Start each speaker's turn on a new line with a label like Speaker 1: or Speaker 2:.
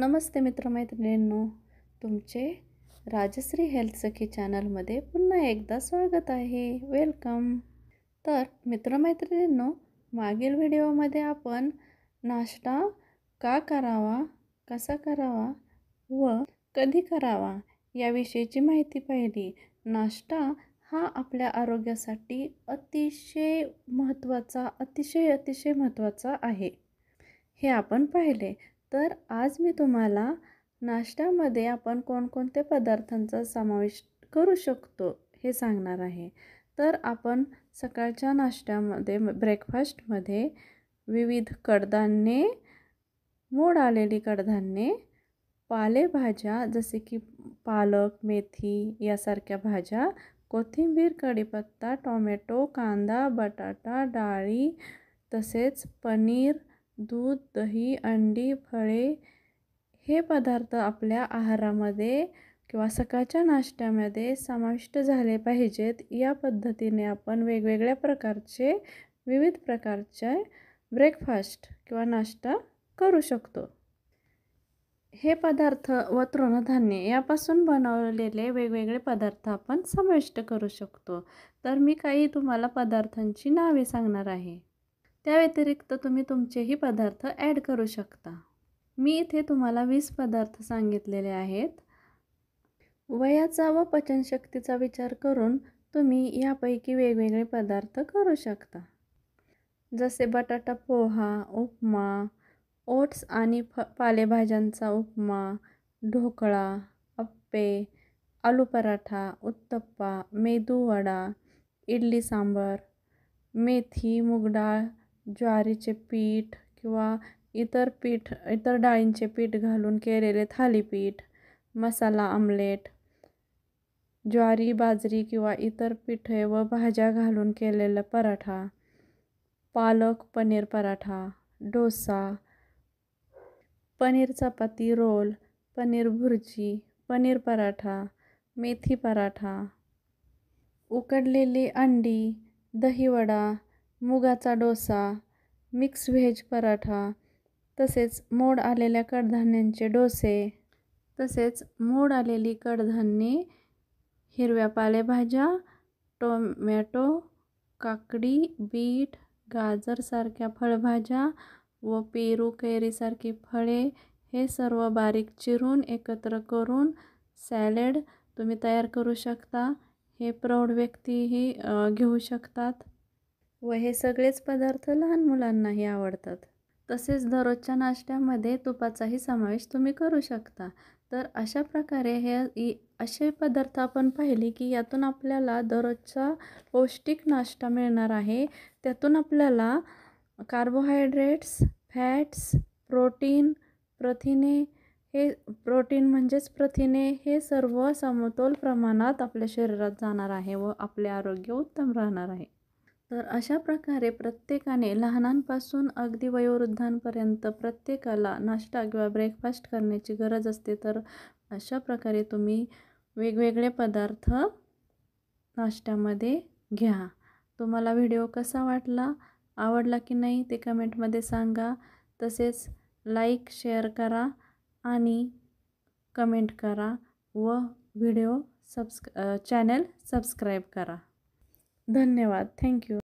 Speaker 1: नमस्ते मित्रमैत्रिणींनो, तुमचे राजश्री हेल्थ सखी चॅनलमध्ये पुन्हा एकदा स्वागत आहे. वेलकम. तर मित्रमैत्रिणींनो, मागील व्हिडिओमध्ये आपण नाश्ता का करावा, कसा करावा व कधी करावा याविषयीची माहिती पाहिली. नाश्ता हा आपल्या आरोग्यासाठी अतिशय महत्त्वाचा आहे, हे आपण पाहिले. तर आज मी तुम्हाला नाश्त्यामध्ये आपण कोणकोणते पदार्थांचा समावेश करू शकतो हे सांगणार आहे. तर आपण सकाळच्या नाश्त्यामध्ये ब्रेकफास्टमध्ये विविध कडधान्ये, मोड आलेली कडधान्ये, पालेभाज्या जसे की पालक, मेथी यासारख्या भाज्या, कोथिंबीर, कढीपत्ता, टोमॅटो, कांदा, बटाटा, डाळी, तसेच पनीर, दूध, दही, अंडी, फळे हे पदार्थ आपल्या आहारामध्ये किंवा सकाळच्या नाश्त्यामध्ये समाविष्ट झाले पाहिजेत. या पद्धतीने आपण विविध प्रकारचे ब्रेकफास्ट किंवा नाश्ता करू शकतो. हे पदार्थ व तृणधान्य यापासून बनवलेले वेगवेगळे पदार्थ आपण समाविष्ट करू शकतो. तर मी काही तुम्हाला पदार्थांची नावे सांगणार आहे. त्या व्यतिरिक्त तुम्ही तुमचेही पदार्थ ॲड करू शकता. मी इथे तुम्हाला 20 पदार्थ सांगितलेले आहेत. वयाचा व पचनशक्तीचा विचार करून तुम्ही यापैकी वेगवेगळे पदार्थ करू शकता. जसे बटाटा पोहा, उपमा, ओट्स आणि पालेभाज्यांचा उपमा, ढोकळा, अप्पे, आलू पराठा, उत्तप्पा, मेदूवडा, इडली सांबार, मेथी, मूगडाळ, ज्वारीचे पीठ किंवा इतर डाळींचे पीठ घालून केलेले थालीपीठ, मसाला आमलेट, ज्वारी, बाजरी किंवा इतर पिठे व भाज्या घालून केलेला पराठा, पालक पनीर पराठा, डोसा, पनीर चपाती रोल, पनीर भुर्जी, पनीर पराठा, मेथी पराठा, उकडलेली अंडी, दहीवडा, मुगाचा डोसा, मिक्स व्हेज पराठा, तसेच मोड आलेल्या कडधान्यांचे डोसे, तसेच मोड आलेली कडधान्ये, हिरव्या पालेभाज्या, टोमॅटो, काकडी, बीट, गाजर सारख्या फळभाज्या व पेरू, कैरीसारखी फळे हे सर्व बारीक चिरून एकत्र करून सॅलड तुम्ही तयार करू शकता. हे प्रौढ व्यक्तीही घेऊ शकतात व हे सगळेच पदार्थ लहान मुलांनाही आवडतात. तसेच दररोजच्या नाश्त्यामध्ये तुपाचाही समावेश तुम्ही करू शकता. तर अशा प्रकारे असे पदार्थ आपण पाहिले की यातून आपल्याला दररोजचा पौष्टिक नाश्ता मिळणार आहे. त्यातून आपल्याला कार्बोहायड्रेट्स, फॅट्स, प्रथिने हे सर्व समतोल प्रमाणात आपल्या शरीरात जाणार आहे व आपले आरोग्य उत्तम राहणार आहे. तर अशा प्रकारे प्रत्येकाने लहानांपासून अगदी वयोवृद्धांपर्यंत प्रत्येकाला नाश्ता किंवा ब्रेकफास्ट करण्याची गरज असते. तर अशा प्रकारे तुम्ही वेगवेगळे पदार्थ नाश्त्यामध्ये घ्या. तुम्हाला व्हिडिओ कसा वाटला, आवडला की नाही ते कमेंटमध्ये सांगा. तसेच लाईक, शेअर करा आणि कमेंट करा व चॅनल सबस्क्राईब करा. धन्यवाद. थँक्यू.